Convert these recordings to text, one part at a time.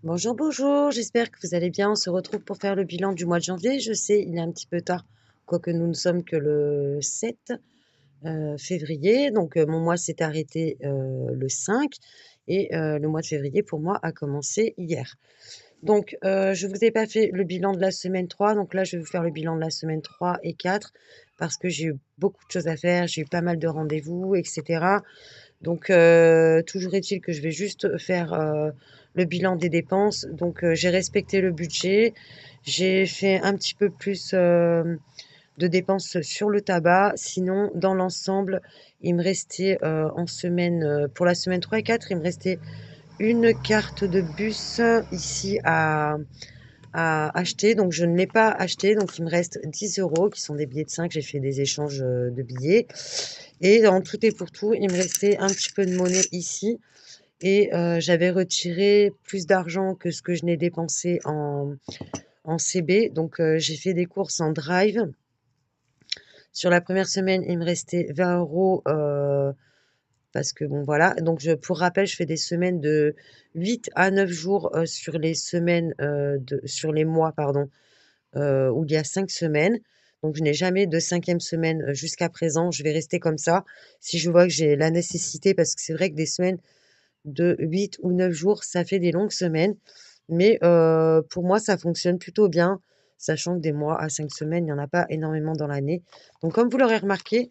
Bonjour, bonjour, j'espère que vous allez bien. On se retrouve pour faire le bilan du mois de janvier. Je sais, il est un petit peu tard, quoique nous ne sommes que le 7 février. Donc, mon mois s'est arrêté le 5 et le mois de février, pour moi, a commencé hier. Donc, je vous ai pas fait le bilan de la semaine 3. Donc là, je vais vous faire le bilan de la semaine 3 et 4 parce que j'ai eu beaucoup de choses à faire. J'ai eu pas mal de rendez-vous, etc. Donc, toujours est-il que je vais juste faire le bilan des dépenses. Donc, j'ai respecté le budget. J'ai fait un petit peu plus de dépenses sur le tabac. Sinon, dans l'ensemble, il me restait en semaine, pour la semaine 3 et 4, il me restait une carte de bus ici à acheter. Donc, je ne l'ai pas acheté. Donc, il me reste 10 euros qui sont des billets de 5. J'ai fait des échanges de billets. Et dans tout et pour tout, il me restait un petit peu de monnaie ici et j'avais retiré plus d'argent que ce que je n'ai dépensé en CB. Donc j'ai fait des courses en drive. Sur la première semaine, il me restait 20 euros parce que bon voilà. Donc pour rappel, je fais des semaines de 8 à 9 jours sur les semaines sur les mois pardon où il y a 5 semaines. Donc je n'ai jamais de cinquième semaine jusqu'à présent. Je vais rester comme ça. Si je vois que j'ai la nécessité, parce que c'est vrai que des semaines de 8 ou 9 jours, ça fait des longues semaines. Mais pour moi, ça fonctionne plutôt bien, sachant que des mois à 5 semaines, il n'y en a pas énormément dans l'année. Donc comme vous l'aurez remarqué,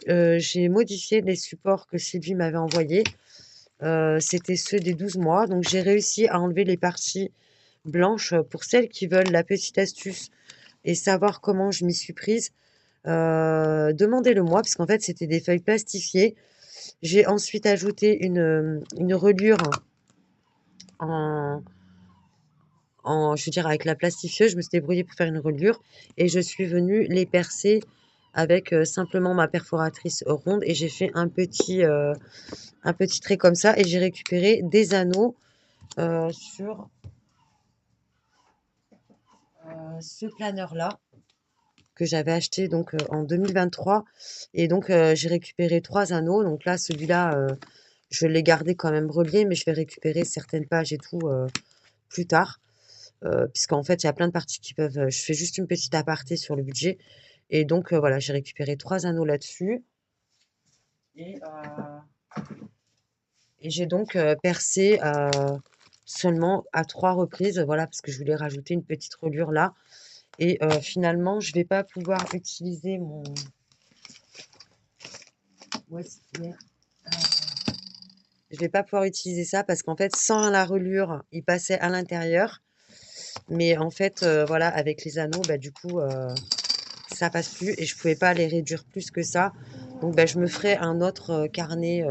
j'ai modifié les supports que Sylvie m'avait envoyés. C'était ceux des 12 mois. Donc j'ai réussi à enlever les parties blanches. Pour celles qui veulent la petite astuce et savoir comment je m'y suis prise, demandez-le moi, parce qu'en fait, c'était des feuilles plastifiées. J'ai ensuite ajouté une reliure en, je veux dire, avec la plastifieuse. Je me suis débrouillée pour faire une reliure et je suis venue les percer avec simplement ma perforatrice ronde et j'ai fait un petit trait comme ça et j'ai récupéré des anneaux sur ce planeur-là que j'avais acheté donc en 2023 et donc j'ai récupéré 3 anneaux. Donc là, celui-là, je l'ai gardé quand même relié, mais je vais récupérer certaines pages et tout plus tard. Puisqu'en fait, il y a plein de parties qui peuvent. Je fais juste une petite aparté sur le budget. Et donc, voilà, j'ai récupéré 3 anneaux là-dessus. Et, et j'ai donc percé seulement à 3 reprises. Voilà, parce que je voulais rajouter une petite reliure là. Et finalement, je vais pas pouvoir utiliser mon. Où est-ce qu'il est Je vais pas pouvoir utiliser ça parce qu'en fait, sans la reliure, il passait à l'intérieur. Mais en fait, voilà, avec les anneaux, bah, du coup, ça passe plus et je pouvais pas les réduire plus que ça. Donc, bah, je me ferai un autre carnet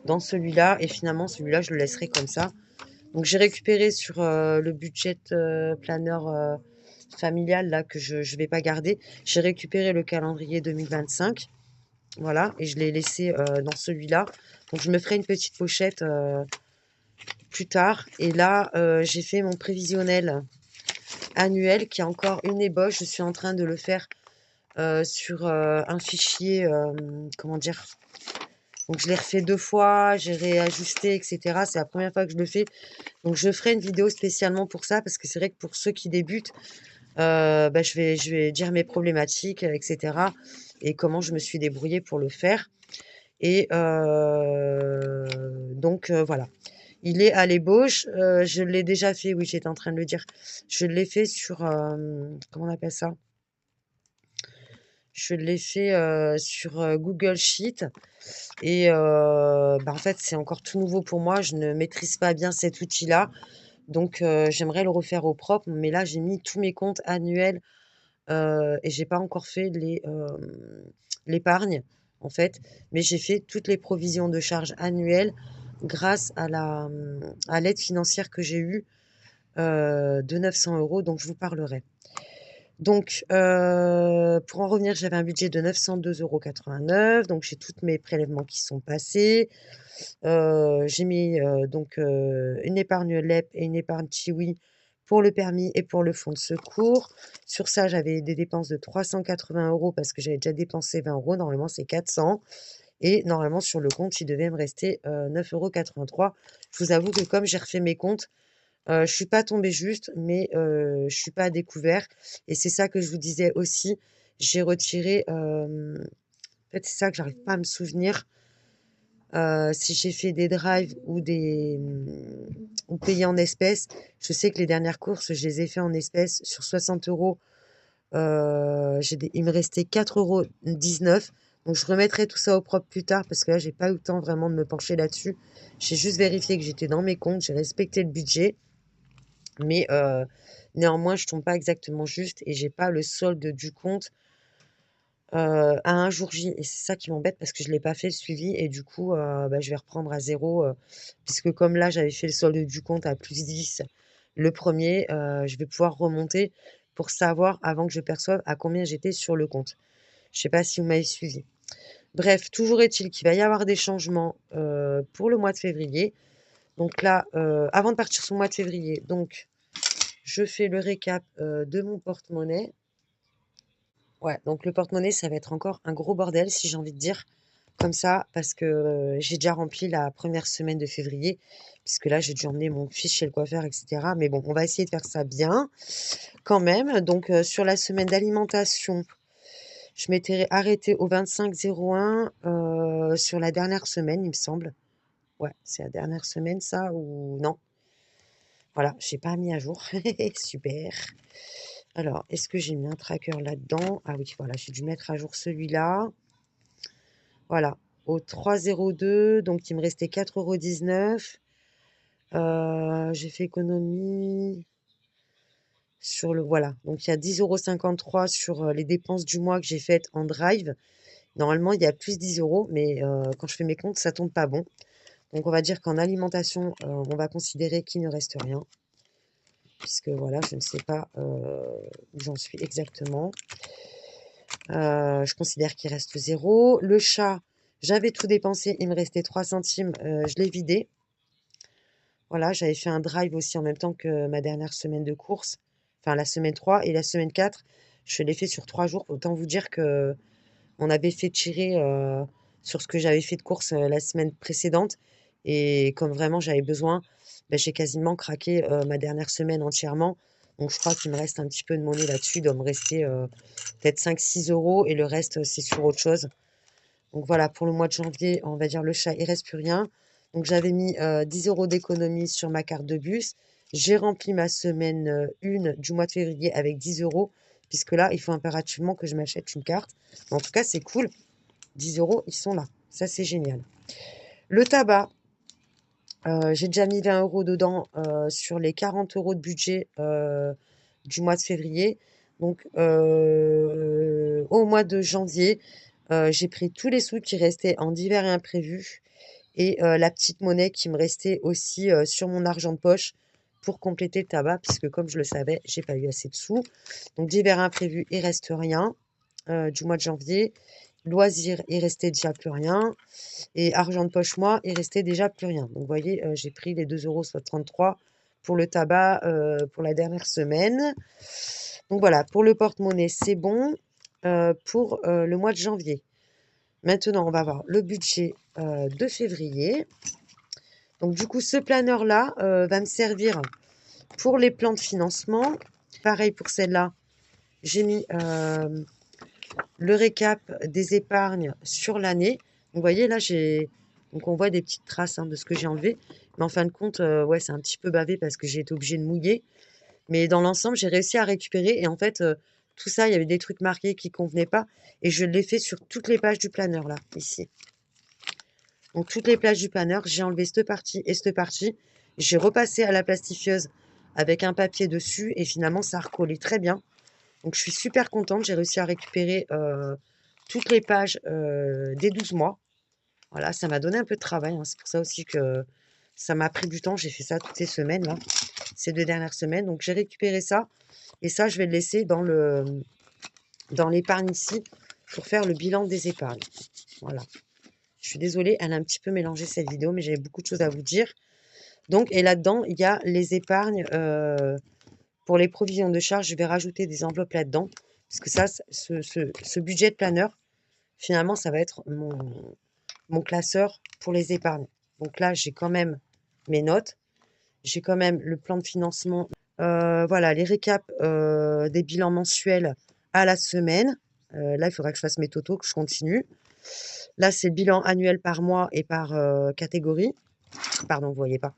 dans celui-là et finalement, celui-là, je le laisserai comme ça. Donc, j'ai récupéré sur le budget planner familial là que je vais pas garder. J'ai récupéré le calendrier 2025. Voilà, et je l'ai laissé dans celui-là. Donc, je me ferai une petite pochette plus tard. Et là, j'ai fait mon prévisionnel annuel qui a encore une ébauche. Je suis en train de le faire sur un fichier, comment dire? Donc je l'ai refait 2 fois, j'ai réajusté, et cetera. C'est la première fois que je le fais. Donc je ferai une vidéo spécialement pour ça, parce que c'est vrai que pour ceux qui débutent, bah, je vais dire mes problématiques, et cetera et comment je me suis débrouillée pour le faire et donc voilà. Il est à l'ébauche, je l'ai déjà fait, oui, j'étais en train de le dire. Je l'ai fait sur, comment on appelle ça? Je l'ai fait, sur, Google Sheet et bah, en fait, c'est encore tout nouveau pour moi. Je ne maîtrise pas bien cet outil-là, donc j'aimerais le refaire au propre. Mais là, j'ai mis tous mes comptes annuels, et j'ai pas encore fait l'épargne, en fait. Mais j'ai fait toutes les provisions de charges annuelles grâce à l'aide financière que j'ai eue, de 900 euros, dont je vous parlerai. Donc, pour en revenir, j'avais un budget de 902,89 €. Donc, j'ai toutes mes prélèvements qui sont passés. J'ai mis donc une épargne LEP et une épargne Tiwi pour le permis et pour le fonds de secours. Sur ça, j'avais des dépenses de 380 € parce que j'avais déjà dépensé 20 €. Normalement, c'est 400. Et normalement, sur le compte, il devait me rester 9,83 €. Je vous avoue que comme j'ai refait mes comptes, Je suis pas tombée juste, mais je suis pas à découvert et c'est ça que je vous disais aussi. J'ai retiré, en fait, c'est ça que j'arrive pas à me souvenir, si j'ai fait des drives ou payé en espèces. Je sais que les dernières courses, je les ai fait en espèces sur 60 €. Il me restait 4,19 €. Donc je remettrai tout ça au propre plus tard parce que là, j'ai pas eu le temps vraiment de me pencher là-dessus. J'ai juste vérifié que j'étais dans mes comptes, j'ai respecté le budget, mais néanmoins, je tombe pas exactement juste et j'ai pas le solde du compte à un jour J. Et c'est ça qui m'embête parce que je l'ai pas fait le suivi et du coup, bah, je vais reprendre à zéro, puisque comme là, j'avais fait le solde du compte à +10 le premier, je vais pouvoir remonter pour savoir avant que je perçoive à combien j'étais sur le compte. Je sais pas si vous m'avez suivi. Bref, toujours est-il qu'il va y avoir des changements, pour le mois de février. Donc là, avant de partir sur le mois de février, donc je fais le récap, de mon porte-monnaie. Ouais, donc le porte-monnaie, ça va être encore un gros bordel, si j'ai envie de dire, comme ça, parce que j'ai déjà rempli la première semaine de février, puisque là, j'ai dû emmener mon fils chez le coiffeur, etc. Mais bon, on va essayer de faire ça bien, quand même. Donc, sur la semaine d'alimentation, je m'étais arrêtée au 25,01 sur la dernière semaine, il me semble. Ouais, c'est la dernière semaine, ça, ou non? Voilà, j'ai pas mis à jour. Super. Alors, est-ce que j'ai mis un tracker là-dedans? Ah oui, voilà, j'ai dû mettre à jour celui-là. Voilà, au 3,02, donc il me restait 4,19 €. J'ai fait économie sur le voilà, donc il y a 10,53 € sur, les dépenses du mois que j'ai faites en drive. Normalement, il y a plus 10 €, mais quand je fais mes comptes, ça tombe pas bon. Donc on va dire qu'en alimentation, on va considérer qu'il ne reste rien, puisque voilà, je ne sais pas, où j'en suis exactement. Je considère qu'il reste 0. Le chat, j'avais tout dépensé, il me restait 3 centimes, je l'ai vidé. Voilà, j'avais fait un drive aussi en même temps que ma dernière semaine de course, enfin la semaine 3 et la semaine 4, je l'ai fait sur 3 jours. Autant vous dire que on avait fait tirer, sur ce que j'avais fait de course, la semaine précédente et comme vraiment j'avais besoin, bah, j'ai quasiment craqué, ma dernière semaine entièrement. Donc je crois qu'il me reste un petit peu de monnaie là-dessus, il doit me rester, peut-être 5-6 € et le reste, c'est sur autre chose. Donc voilà, pour le mois de janvier, on va dire le chat, il reste plus rien. Donc j'avais mis 10 € d'économie sur ma carte de bus. J'ai rempli ma semaine 1 du mois de février avec 10 €, puisque là, il faut impérativement que je m'achète une carte. Mais en tout cas, c'est cool. 10 €, ils sont là. Ça, c'est génial. Le tabac, j'ai déjà mis 20 € dedans sur les 40 € de budget du mois de février. Donc, au mois de janvier, j'ai pris tous les sous qui restaient en divers et imprévus et la petite monnaie qui me restait aussi sur mon argent de poche pour compléter le tabac, puisque comme je le savais, j'ai pas eu assez de sous. Donc, divers imprévus, il reste rien du mois de janvier. Loisirs, il restait déjà plus rien. Et argent de poche, moi, il restait déjà plus rien. Donc, vous voyez, j'ai pris les 2 € soit 33 pour le tabac pour la dernière semaine. Donc voilà, pour le porte-monnaie, c'est bon pour le mois de janvier. Maintenant, on va voir le budget de février. Donc du coup, ce planeur-là va me servir pour les plans de financement. Pareil pour celle-là, j'ai mis le récap des épargnes sur l'année. Donc, vous voyez, là, donc on voit des petites traces hein, de ce que j'ai enlevé. Mais en fin de compte, ouais, c'est un petit peu bavé parce que j'ai été obligée de mouiller. Mais dans l'ensemble, j'ai réussi à récupérer. Et en fait, tout ça, il y avait des trucs marqués qui convenaient pas. Et je l'ai fait sur toutes les pages du planeur, là, ici. Donc, toutes les pages du planeur, j'ai enlevé cette partie et cette partie. J'ai repassé à la plastifieuse avec un papier dessus. Et finalement, ça a recollé très bien. Donc, je suis super contente. J'ai réussi à récupérer toutes les pages des 12 mois. Voilà, ça m'a donné un peu de travail. Hein. C'est pour ça aussi que ça m'a pris du temps. J'ai fait ça toutes ces semaines, là, ces 2 dernières semaines. Donc, j'ai récupéré ça. Et ça, je vais le laisser dans l'épargne ici pour faire le bilan des épargnes. Voilà. Je suis désolée, elle a un petit peu mélangé cette vidéo, mais j'avais beaucoup de choses à vous dire. Donc, et là-dedans, il y a les épargnes pour les provisions de charges. Je vais rajouter des enveloppes là-dedans. Parce que ça, ce budget de planeur, finalement, ça va être mon classeur pour les épargnes. Donc là, j'ai quand même mes notes. j'ai quand même le plan de financement. Voilà, les récaps des bilans mensuels à la semaine. Là, il faudra que je fasse mes totaux, que je continue. Là, c'est le bilan annuel par mois et par catégorie. Pardon, vous voyez pas.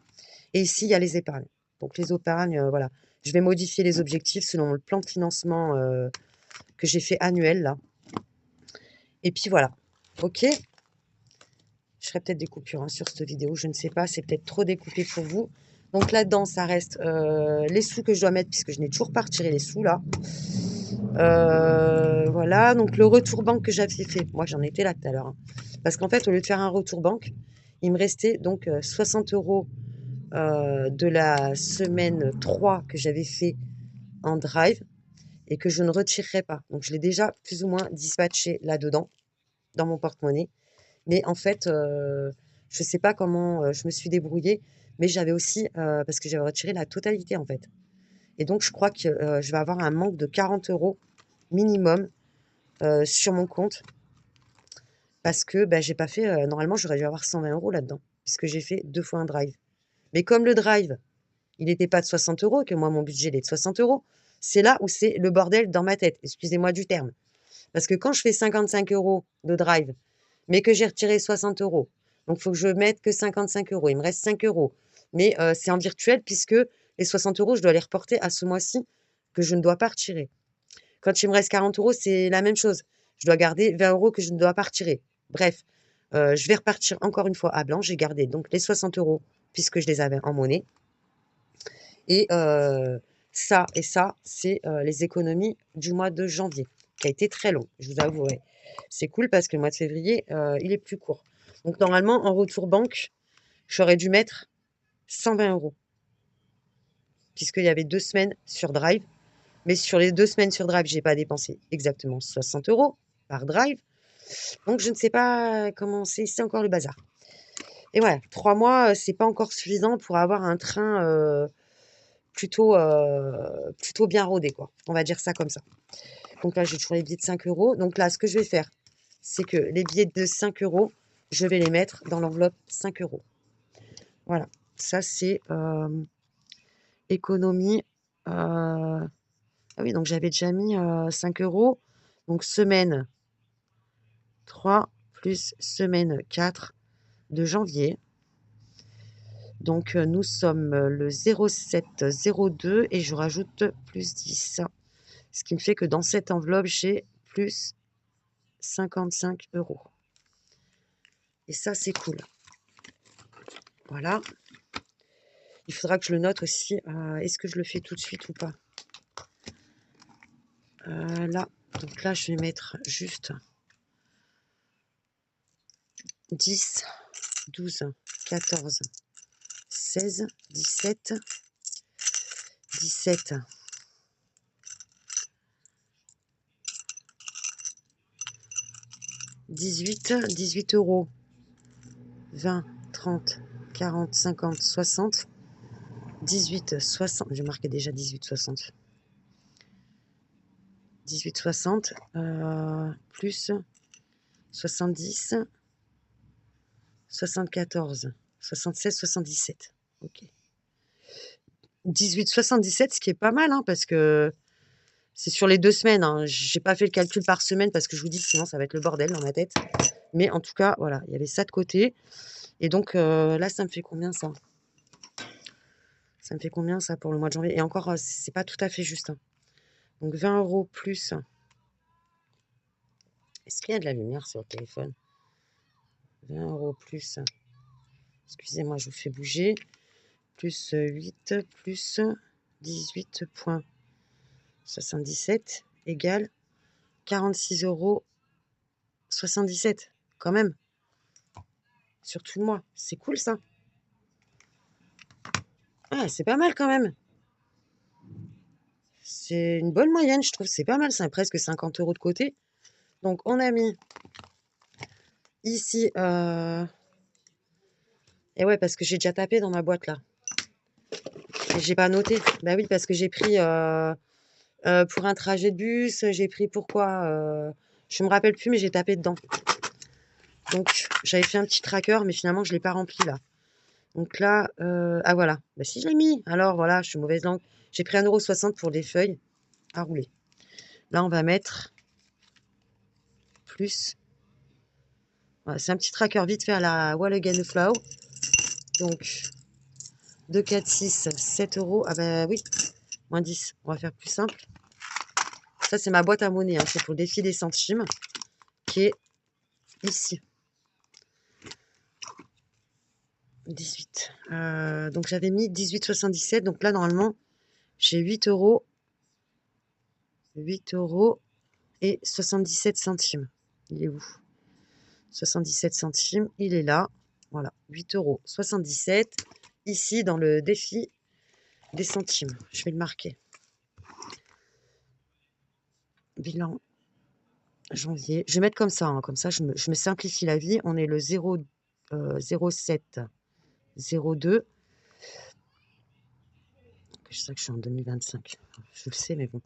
Et ici, il y a les épargnes. Donc les épargnes, voilà. Je vais modifier les objectifs selon le plan de financement que j'ai fait annuel là. Et puis voilà. OK. Je ferai peut-être des coupures hein, sur cette vidéo, je ne sais pas, c'est peut-être trop découpé pour vous. Donc là-dedans, ça reste les sous que je dois mettre, puisque je n'ai toujours pas retiré les sous là. Voilà, donc le retour banque que j'avais fait, moi j'en étais là tout à l'heure. Hein. Parce qu'en fait, au lieu de faire un retour banque, il me restait donc 60 € de la semaine 3 que j'avais fait en drive et que je ne retirerai pas. Donc je l'ai déjà plus ou moins dispatché là-dedans, dans mon porte-monnaie. Mais en fait, je ne sais pas comment je me suis débrouillée, mais j'avais aussi, parce que j'avais retiré la totalité en fait. Et donc je crois que je vais avoir un manque de 40 € minimum sur mon compte parce que bah, j'ai pas fait, normalement j'aurais dû avoir 120 € là-dedans, puisque j'ai fait 2 fois un drive. Mais comme le drive, il n'était pas de 60 € et que moi mon budget il est de 60 €, c'est là où c'est le bordel dans ma tête, excusez-moi du terme. Parce que quand je fais 55 € de drive, mais que j'ai retiré 60 €, donc il faut que je mette que 55 €, il me reste 5 €. Mais c'est en virtuel puisque les 60 € je dois les reporter à ce mois-ci que je ne dois pas retirer. Quand il me reste 40 €, c'est la même chose. Je dois garder 20 € que je ne dois pas retirer. Bref, je vais repartir encore une fois à blanc. J'ai gardé donc les 60 € puisque je les avais en monnaie. Et ça et ça, c'est les économies du mois de janvier, qui a été très long, je vous avouerai. C'est cool parce que le mois de février, il est plus court. Donc normalement, en retour banque, j'aurais dû mettre 120 €, puisqu'il y avait 2 semaines sur Drive. Mais sur les 2 semaines sur Drive, j'ai pas dépensé exactement 60 € par Drive. Donc je ne sais pas comment c'est encore le bazar. Et voilà, 3 mois, c'est pas encore suffisant pour avoir un train plutôt bien rodé, quoi. On va dire ça comme ça. Donc là, j'ai toujours les billets de 5 €. Donc là, ce que je vais faire, c'est que les billets de 5 €, je vais les mettre dans l'enveloppe 5 €. Voilà, ça c'est économie. Ah oui, donc j'avais déjà mis 5 €. Donc semaine 3 plus semaine 4 de janvier. Donc nous sommes le 07/02 et je rajoute plus 10. Ce qui me fait que dans cette enveloppe, j'ai plus 55 €. Et ça, c'est cool. Voilà. Il faudra que je le note aussi. Est-ce que je le fais tout de suite ou pas? Là. Donc là, je vais mettre juste 10, 12, 14, 16, 17, 17, 18, 18 €. 20, 30, 40, 50, 60, 18, 60. J'ai marqué déjà 18, 60. 18, 60, plus 70, 74, 76, 77. Ok. 18, 77, ce qui est pas mal, hein, parce que c'est sur les 2 semaines. Hein. J'ai pas fait le calcul par semaine parce que je vous dis que sinon ça va être le bordel dans ma tête. Mais en tout cas, voilà, il y avait ça de côté. Et donc là, ça me fait combien ça? Ça me fait combien ça pour le mois de janvier? Et encore, c'est pas tout à fait juste. Hein. Donc 20 € plus. Est-ce qu'il y a de la lumière sur le téléphone? 20 € plus. Excusez-moi, je vous fais bouger. Plus 8 plus 18,77 égale 46,77 € quand même. Sur tout le mois. C'est cool ça. Ah, c'est pas mal quand même. C'est une bonne moyenne, je trouve. C'est pas mal, c'est presque 50 € de côté. Donc on a mis ici... Et ouais, parce que j'ai déjà tapé dans ma boîte là. Et j'ai pas noté. Bah oui, parce que j'ai pris pour un trajet de bus, j'ai pris pourquoi je me rappelle plus, mais j'ai tapé dedans. Donc j'avais fait un petit tracker, mais finalement je l'ai pas rempli là. Donc là, ah voilà, bah si je l'ai mis! Alors voilà, je suis mauvaise langue. J'ai pris 1,60 € pour des feuilles à rouler. Là, on va mettre plus. Voilà, c'est un petit tracker vite fait à la Wall Again Flow. Donc 2, 4, 6, 7 €. Ah bah oui, moins 10. On va faire plus simple. Ça, c'est ma boîte à monnaie, hein. C'est pour le défi des centimes qui est ici. 18. Donc j'avais mis 18,77. Donc là, normalement, j'ai 8 €. 8 € et 77 centimes. Il est où? 77 centimes, il est là. Voilà, 8,77 €. Ici, dans le défi des centimes. Je vais le marquer. Bilan janvier. Je vais mettre comme ça, hein. Comme ça, je me simplifie la vie. On est le 07 02. Je sais que je suis en 2025. Je le sais, mais bon.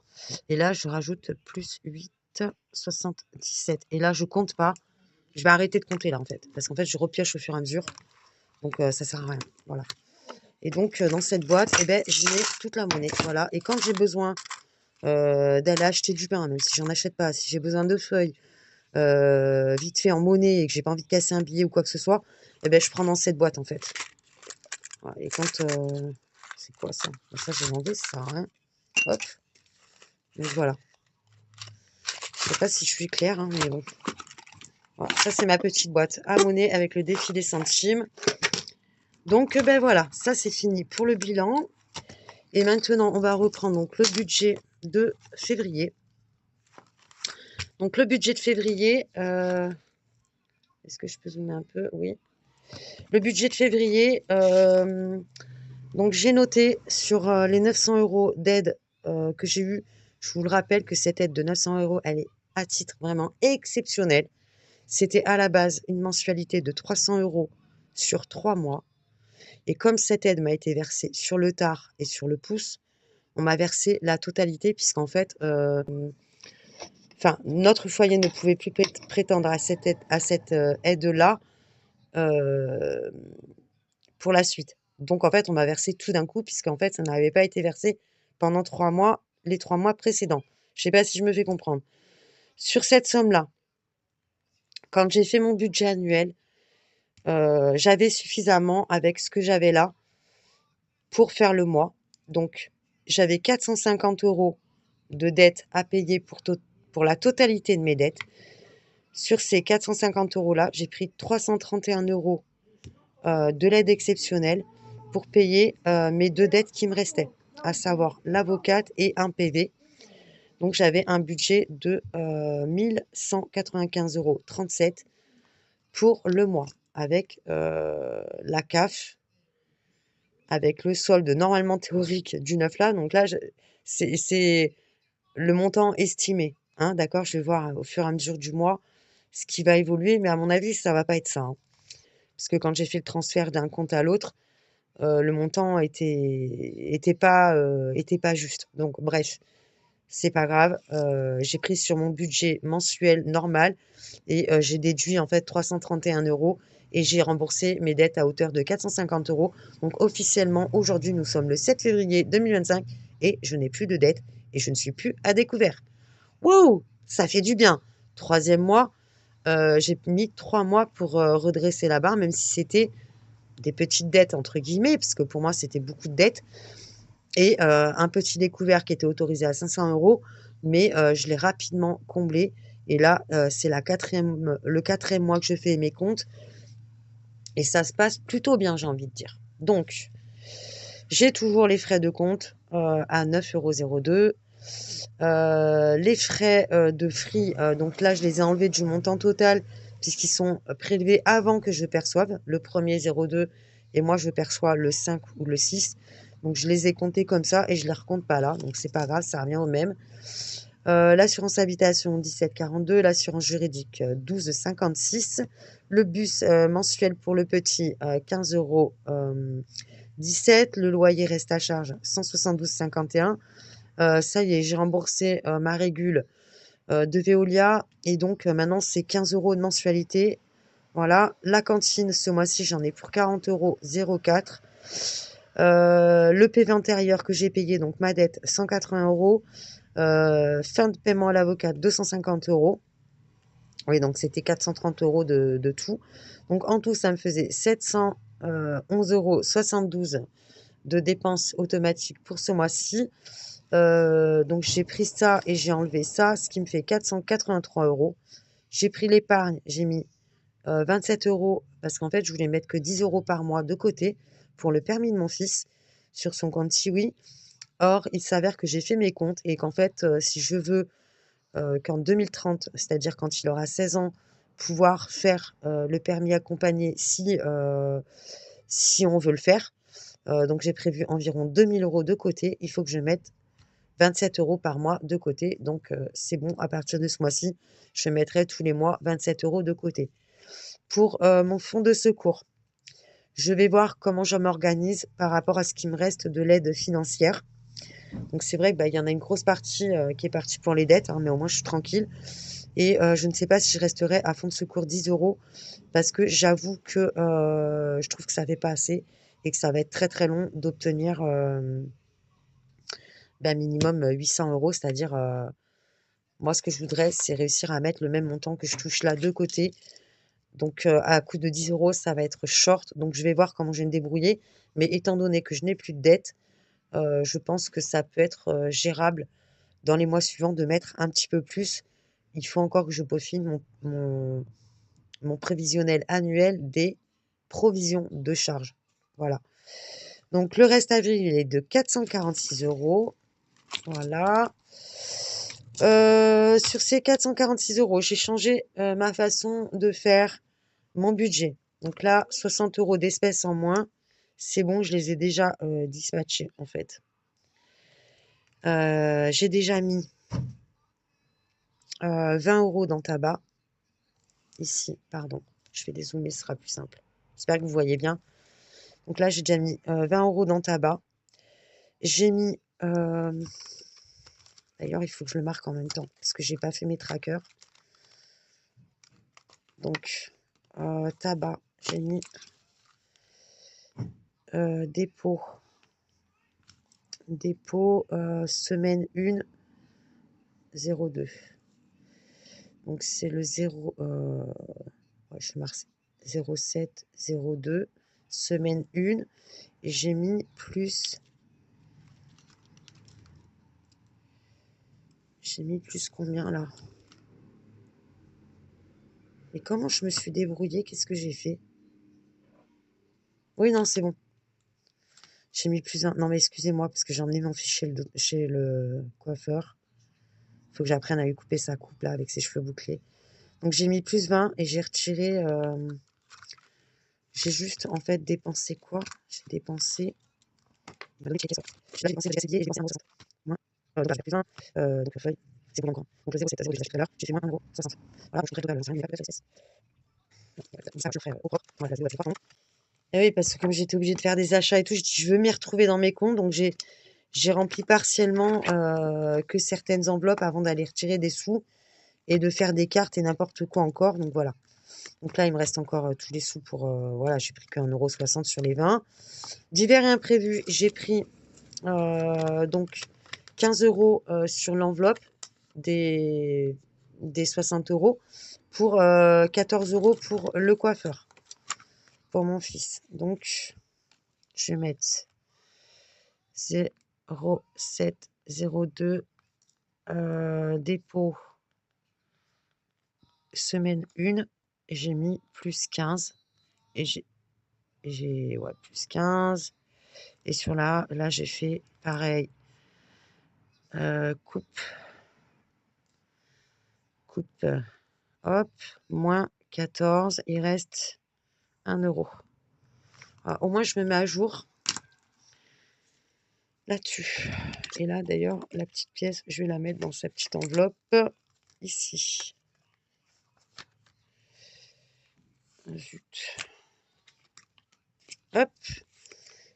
Et là, je rajoute plus 8,77. Et là, je compte pas. Je vais arrêter de compter là, en fait. Parce qu'en fait, je repioche au fur et à mesure. Donc, ça sert à rien. Voilà. Et donc, dans cette boîte, eh ben, j'y mets toute la monnaie. Voilà. Et quand j'ai besoin d'aller acheter du pain, même si j'en achète pas, si j'ai besoin de feuilles, vite fait en monnaie et que j'ai pas envie de casser un billet ou quoi que ce soit, eh ben, je prends dans cette boîte, en fait. Voilà. Et quand... c'est quoi ça? Ça, j'ai enlevé, ça sert à rien. Hop. Donc, voilà. Je sais pas si je suis claire, hein, mais bon. Voilà. Ça, c'est ma petite boîte à monnaie avec le défi des centimes. Donc, ben voilà, ça c'est fini pour le bilan. Et maintenant, on va reprendre donc le budget de février. Donc, le budget de février, est-ce que je peux zoomer un peu? Oui. Le budget de février, donc j'ai noté sur les 900 € d'aide que j'ai eu. Je vous le rappelle que cette aide de 900 €, elle est à titre vraiment exceptionnel. C'était à la base une mensualité de 300 € sur 3 mois. Et comme cette aide m'a été versée sur le tard et sur le pouce, on m'a versé la totalité puisqu'en fait, notre foyer ne pouvait plus prétendre à cette aide-là pour la suite. Donc en fait, on m'a versé tout d'un coup puisqu'en fait, ça n'avait pas été versé pendant 3 mois, les 3 mois précédents. Je ne sais pas si je me fais comprendre. Sur cette somme-là, quand j'ai fait mon budget annuel, j'avais suffisamment avec ce que j'avais là pour faire le mois. Donc, j'avais 450 € de dettes à payer pour la totalité de mes dettes. Sur ces 450 € là, j'ai pris 331 € de l'aide exceptionnelle pour payer mes 2 dettes qui me restaient, à savoir l'avocate et un PV. Donc, j'avais un budget de 1195,37 € pour le mois, avec la CAF, avec le solde normalement théorique du 9 là. Donc là, c'est le montant estimé, hein, d'accord? Je vais voir au fur et à mesure du mois ce qui va évoluer, mais à mon avis, ça va pas être ça, hein. Parce que quand j'ai fait le transfert d'un compte à l'autre, le montant était pas juste. Donc bref, c'est pas grave. J'ai pris sur mon budget mensuel normal et j'ai déduit en fait 331 € et j'ai remboursé mes dettes à hauteur de 450 €. Donc officiellement, aujourd'hui, nous sommes le 7 février 2025 et je n'ai plus de dettes et je ne suis plus à découvert. Wow! Ça fait du bien. 3e mois, j'ai mis 3 mois pour redresser la barre, même si c'était des petites dettes entre guillemets, parce que pour moi, c'était beaucoup de dettes. Et un petit découvert qui était autorisé à 500 €, mais je l'ai rapidement comblé. Et là, c'est le 4e mois que je fais mes comptes et ça se passe plutôt bien, j'ai envie de dire. Donc, j'ai toujours les frais de compte à 9,02 €. Les frais de Free, donc là, je les ai enlevés du montant total puisqu'ils sont prélevés avant que je perçoive le premier 02 et moi, je perçois le 5 ou le 6. Donc, je les ai comptés comme ça et je les recompte pas là. Donc, c'est pas grave, ça revient au même. L'assurance habitation 17,42, l'assurance juridique 12,56, le bus mensuel pour le petit 15,17 €, le loyer reste à charge 172,51. Ça y est, j'ai remboursé ma régule de Veolia et donc maintenant c'est 15 € de mensualité Voilà, la cantine, ce mois-ci, j'en ai pour 40,04 €. Le PV intérieur que j'ai payé, donc ma dette, 180 €. Fin de paiement à l'avocat, 250 €. Oui, donc c'était 430 € de tout. Donc en tout, ça me faisait 711,72 € de dépenses automatiques pour ce mois-ci. Donc j'ai pris ça et j'ai enlevé ça, ce qui me fait 483 €. J'ai pris l'épargne, j'ai mis 27 € parce qu'en fait, je voulais mettre que 10 € par mois de côté pour le permis de mon fils sur son compte Tiwi. Or, il s'avère que j'ai fait mes comptes et qu'en fait, si je veux qu'en 2030, c'est-à-dire quand il aura 16 ans, pouvoir faire le permis accompagné si on veut le faire. Donc j'ai prévu environ 2 000 € de côté. Il faut que je mette 27 € par mois de côté. Donc c'est bon, à partir de ce mois-ci, je mettrai tous les mois 27 € de côté. Pour mon fonds de secours, je vais voir comment je m'organise par rapport à ce qui me reste de l'aide financière. Donc c'est vrai que, bah, il y en a une grosse partie, qui est partie pour les dettes, hein, mais au moins je suis tranquille et je ne sais pas si je resterai à fonds de secours 10 € parce que j'avoue que, je trouve que ça fait pas assez et que ça va être très, très long d'obtenir, bah, minimum, 800 €. C'est-à-dire, moi ce que je voudrais, c'est réussir à mettre le même montant que je touche là de côté. Donc à coût de 10 €, ça va être short, donc je vais voir comment je vais me débrouiller. Mais étant donné que je n'ai plus de dettes, je pense que ça peut être, gérable dans les mois suivants de mettre un petit peu plus. Il faut encore que je peaufine mon prévisionnel annuel des provisions de charges. Voilà. Donc le reste à vivre, il est de 446 €. Voilà. Sur ces 446 €, j'ai changé, ma façon de faire mon budget. Donc là, 60 € d'espèces en moins. C'est bon, je les ai déjà, dispatchés, en fait. J'ai déjà mis, 20 € dans tabac. Ici, pardon, je fais dézoomer, ce sera plus simple. J'espère que vous voyez bien. Donc là, j'ai déjà mis, 20 € dans tabac. J'ai mis, d'ailleurs, il faut que je le marque en même temps parce que j'ai pas fait mes trackers. Donc, tabac, j'ai mis, dépôt, semaine 1, 02. Donc c'est le 0, ouais, je marque 07, 02, semaine 1 et j'ai mis plus combien là? Et comment je me suis débrouillée? Qu'est-ce que j'ai fait? Oui, non, c'est bon. J'ai mis plus un. Non, mais excusez-moi, parce que j'ai emmené mon fils chez le coiffeur. Il faut que j'apprenne à lui couper sa coupe là avec ses cheveux bouclés. Donc j'ai mis plus 20 et j'ai retiré. J'ai juste en fait dépensé quoi? J'ai dépensé. J'ai dépensé le GSD et j'ai dépensé 1,60 €. Moins. Donc j'ai plus 20. Donc la feuille, c'est bon encore. Donc le 0,7 à 0, je l'ai tout à l'heure. J'ai fait moins 1,60 €. Voilà, donc je ferai total, ça va pas. Comme ça, je ferai au propre. Voilà, je vais pas. Et oui, parce que comme j'étais obligée de faire des achats et tout, j'ai dit je veux m'y retrouver dans mes comptes. Donc j'ai rempli partiellement que certaines enveloppes avant d'aller retirer des sous et de faire des cartes et n'importe quoi encore. Donc voilà. Donc là, il me reste encore tous les sous pour. Voilà, j'ai pris que 1,60 € sur les 20. Divers et imprévus, j'ai pris donc 15 € sur l'enveloppe des 60 € pour 14 € pour le coiffeur, pour mon fils. Donc, je vais mettre 0702 dépôt semaine 1. J'ai mis plus 15 et j'ai ouais, plus 15. Et sur là j'ai fait pareil. Coupe, hop, moins 14. Il reste 1 €. Ah, au moins, je me mets à jour là-dessus. Et là, d'ailleurs, la petite pièce, je vais la mettre dans sa petite enveloppe ici. Zut. Hop,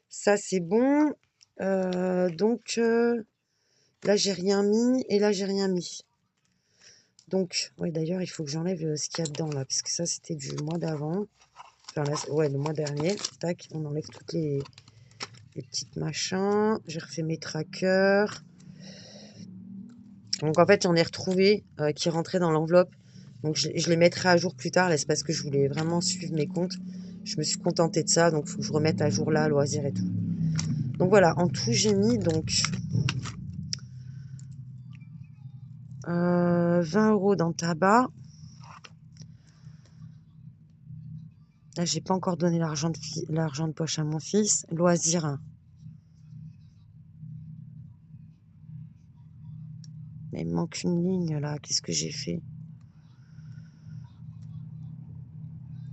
ça c'est bon. Donc là, j'ai rien mis et là, j'ai rien mis. Donc, oui, d'ailleurs, il faut que j'enlève ce qu'il y a dedans là, parce que ça, c'était du mois d'avant. Enfin, là, ouais, le mois dernier. Tac, on enlève toutes les petites machins. J'ai refait mes trackers. Donc, en fait, j'en ai retrouvé qui rentraient dans l'enveloppe. Donc, je les mettrai à jour plus tard. Là, c'est parce que je voulais vraiment suivre mes comptes. Je me suis contentée de ça. Donc, il faut que je remette à jour là, loisirs et tout. Donc, voilà. En tout, j'ai mis donc 20 € dans le tabac. Là, j'ai pas encore donné l'argent de poche à mon fils. Loisirs. Mais il me manque une ligne là. Qu'est-ce que j'ai fait?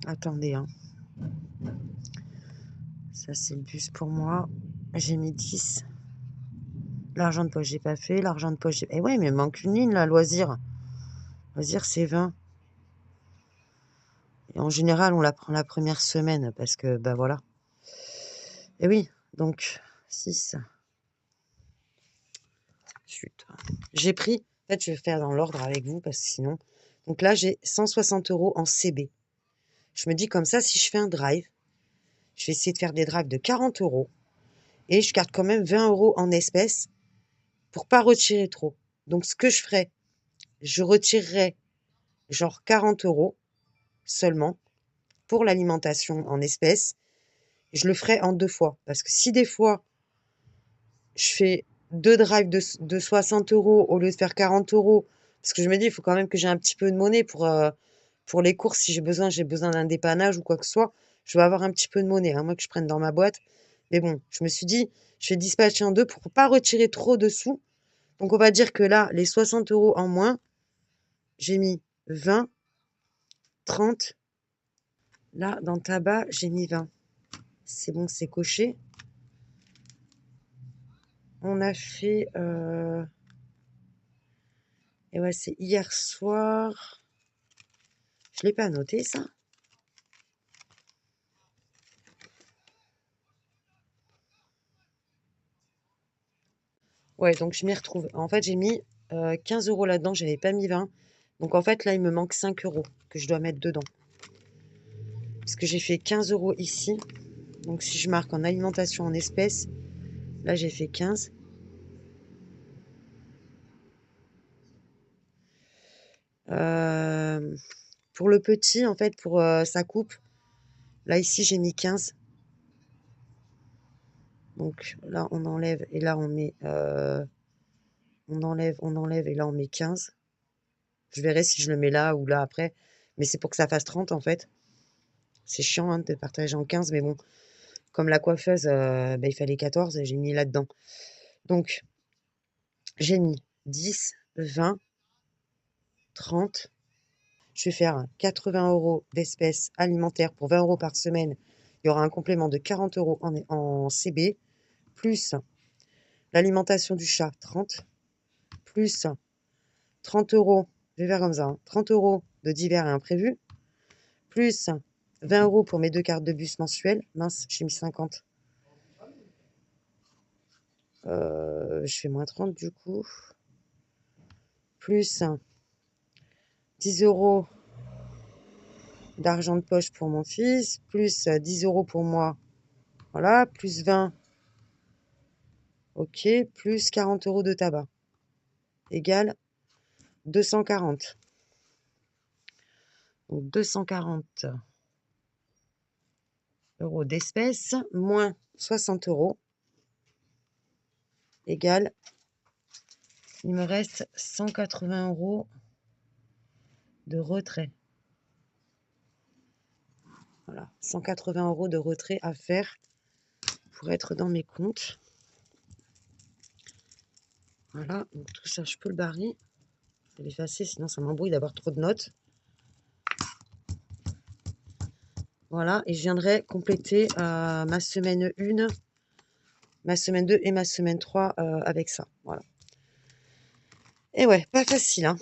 Attendez, hein. Ça, c'est le bus pour moi. J'ai mis 10. L'argent de poche, j'ai pas fait. L'argent de poche, eh ouais, mais il me manque une ligne là. Loisirs. Loisirs, c'est 20. Et en général, on la prend la première semaine parce que, bah voilà. Et oui, donc 6. Chut. J'ai pris. En fait, je vais faire dans l'ordre avec vous parce que sinon. Donc là, j'ai 160 € en CB. Je me dis comme ça, si je fais un drive, je vais essayer de faire des drives de 40 € et je garde quand même 20 € en espèces pour pas retirer trop. Donc, ce que je ferai, je retirerai genre 40 € seulement pour l'alimentation en espèces. Je le ferai en 2 fois. Parce que si des fois, je fais 2 drives de 60 € au lieu de faire 40 €, parce que je me dis, il faut quand même que j'ai un petit peu de monnaie pour les courses. Si j'ai besoin d'un dépannage ou quoi que ce soit, je vais avoir un petit peu de monnaie, hein, moi que je prenne dans ma boîte. Mais bon, je me suis dit, je vais dispatcher en 2 pour pas retirer trop de sous. Donc on va dire que là, les 60 € en moins, j'ai mis 20, 30. Là, dans le tabac, j'ai mis 20. C'est bon, c'est coché. On a fait... Et ouais, c'est hier soir. Je l'ai pas noté, ça. Ouais, donc je m'y retrouve. En fait, j'ai mis 15 € là-dedans. J'avais pas mis 20. Donc en fait, là, il me manque 5 € que je dois mettre dedans. Parce que j'ai fait 15 € ici. Donc si je marque en alimentation en espèces, là, j'ai fait 15. Pour le petit, en fait, pour sa coupe, là, ici, j'ai mis 15. Donc là, on enlève et là, on met... on enlève et là, on met 15. Je verrai si je le mets là ou là après. Mais c'est pour que ça fasse 30, en fait. C'est chiant hein, de partager en 15, mais bon. Comme la coiffeuse, bah, il fallait 14 et j'ai mis là-dedans. Donc, j'ai mis 10, 20, 30. Je vais faire 80 € d'espèces alimentaires pour 20 € par semaine. Il y aura un complément de 40 € en CB, plus l'alimentation du chat, 30, plus 30 €, je vais faire comme ça, hein, 30 € de divers et imprévus, plus 20 € pour mes 2 cartes de bus mensuelles. Mince, j'ai mis 50. Je fais moins 30 du coup. Plus 10 € d'argent de poche pour mon fils, plus 10 € pour moi, voilà, plus 20, ok, plus 40 € de tabac, égale 240. Donc 240 € d'espèces, moins 60 €, égale, il me reste 180 € de retrait. Voilà, 180 € de retrait à faire pour être dans mes comptes. Voilà, donc tout ça, je peux le barrer. Je vais l'effacer, sinon ça m'embrouille d'avoir trop de notes. Voilà, et je viendrai compléter ma semaine 1, ma semaine 2 et ma semaine 3 avec ça. Voilà. Et ouais, pas facile, hein.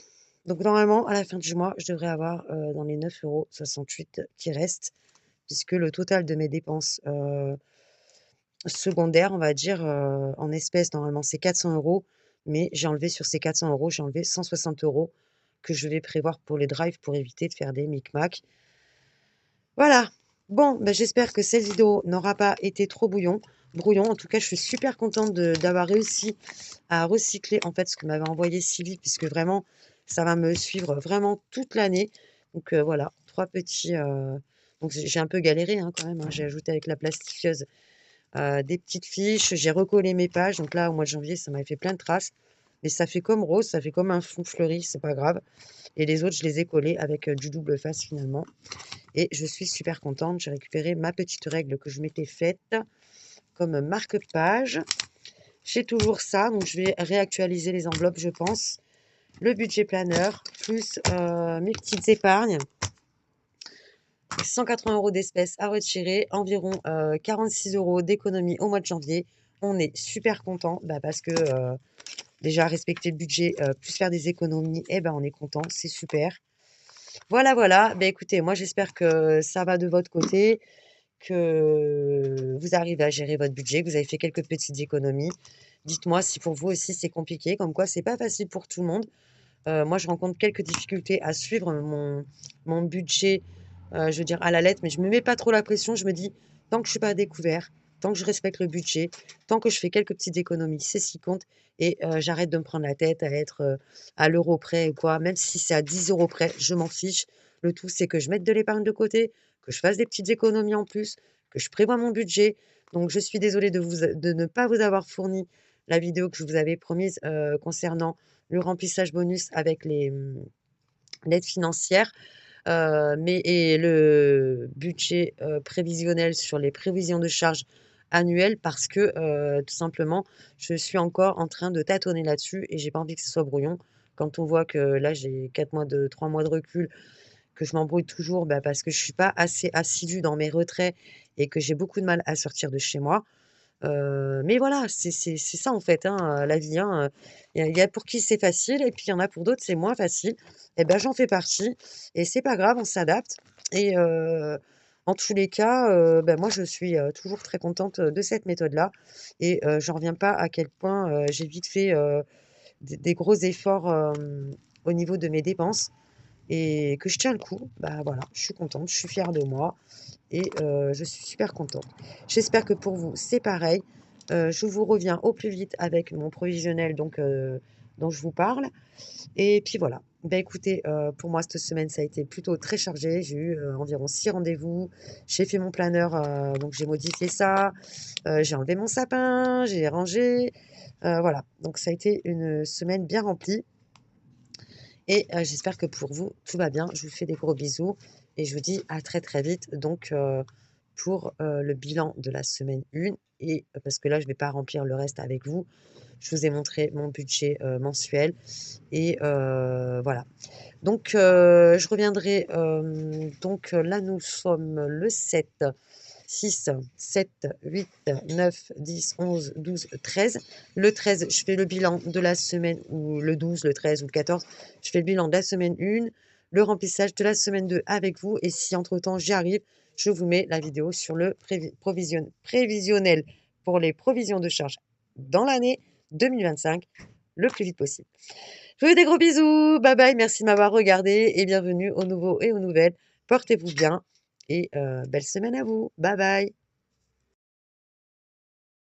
Donc normalement, à la fin du mois, je devrais avoir dans les 9,68 € qui restent, puisque le total de mes dépenses secondaires, on va dire, en espèces, normalement, c'est 400 €, mais j'ai enlevé sur ces 400 €, j'ai enlevé 160 € que je vais prévoir pour les drives pour éviter de faire des micmacs. Voilà. Bon, bah, j'espère que cette vidéo n'aura pas été trop brouillon. En tout cas, je suis super contente d'avoir réussi à recycler en fait ce que m'avait envoyé Sylvie, puisque vraiment, ça va me suivre vraiment toute l'année. Donc voilà, 3 petits. Donc j'ai un peu galéré hein, quand même, hein. J'ai ajouté avec la plastifieuse des petites fiches, j'ai recollé mes pages. Donc là, au mois de janvier, ça m'avait fait plein de traces. Mais ça fait comme rose, ça fait comme un fond fleuri, c'est pas grave. Et les autres, je les ai collés avec du double face finalement. Et je suis super contente. J'ai récupéré ma petite règle que je m'étais faite comme marque-page. J'ai toujours ça, donc je vais réactualiser les enveloppes, je pense. Le budget planeur, plus mes petites épargnes. 180 € d'espèces à retirer, environ 46 € d'économie au mois de janvier. On est super content parce que déjà respecter le budget, plus faire des économies, et ben on est content, c'est super. Voilà, voilà. Ben écoutez, moi j'espère que ça va de votre côté, que vous arrivez à gérer votre budget, que vous avez fait quelques petites économies. Dites-moi si pour vous aussi c'est compliqué, comme quoi c'est pas facile pour tout le monde. Moi, je rencontre quelques difficultés à suivre mon budget, je veux dire à la lettre, mais je me mets pas trop la pression. Je me dis: «Tant que je suis pas à découvert, tant que je respecte le budget, tant que je fais quelques petites économies, c'est ce qui compte» et j'arrête de me prendre la tête à être, à l'euro près ou quoi. Même si c'est à 10 € près, je m'en fiche. Le tout, c'est que je mette de l'épargne de côté, que je fasse des petites économies en plus, que je prévoie mon budget. Donc je suis désolée de ne pas vous avoir fourni la vidéo que je vous avais promise, concernant le remplissage bonus avec l'aide financière, mais et le budget, prévisionnel sur les prévisions de charges annuelles parce que, tout simplement, je suis encore en train de tâtonner là-dessus et j'ai pas envie que ce soit brouillon. Quand on voit que là, j'ai 3 mois de recul, que je m'embrouille toujours, parce que je suis pas assez assidue dans mes retraits et que j'ai beaucoup de mal à sortir de chez moi. Mais voilà, c'est ça en fait, hein, la vie, hein, il y a pour qui c'est facile et puis il y en a pour d'autres c'est moins facile et ben, j'en fais partie et c'est pas grave, on s'adapte et en tous les cas, moi je suis, toujours très contente, de cette méthode-là et j'en reviens pas à quel point, j'ai vite fait, des gros efforts, au niveau de mes dépenses et que je tiens le coup. Bah, voilà, je suis contente, je suis fière de moi et je suis super contente. J'espère que pour vous, c'est pareil. Je vous reviens au plus vite avec mon provisionnel donc dont je vous parle et puis voilà. Bah, écoutez, pour moi cette semaine, ça a été plutôt très chargé. J'ai eu, environ 6 rendez-vous. J'ai fait mon planeur, donc j'ai modifié ça. J'ai enlevé mon sapin, j'ai rangé, voilà. Donc ça a été une semaine bien remplie et j'espère que pour vous, tout va bien. Je vous fais des gros bisous et je vous dis à très, très vite donc pour, le bilan de la semaine 1 et parce que là, je ne vais pas remplir le reste avec vous. Je vous ai montré mon budget, mensuel et voilà. Donc je reviendrai, donc là, nous sommes le 7, 6, 7, 8, 9, 10, 11, 12, 13. Le 13, je fais le bilan de la semaine ou le 12, le 13 ou le 14. Je fais le bilan de la semaine 1, le remplissage de la semaine 2 avec vous et si entre-temps j'y arrive, je vous mets la vidéo sur le prévisionnel pour les provisions de charges dans l'année 2025 le plus vite possible. Je vous fais des gros bisous. Bye bye. Merci de m'avoir regardé et bienvenue aux nouveaux et aux nouvelles. Portez-vous bien et belle semaine à vous. Bye bye.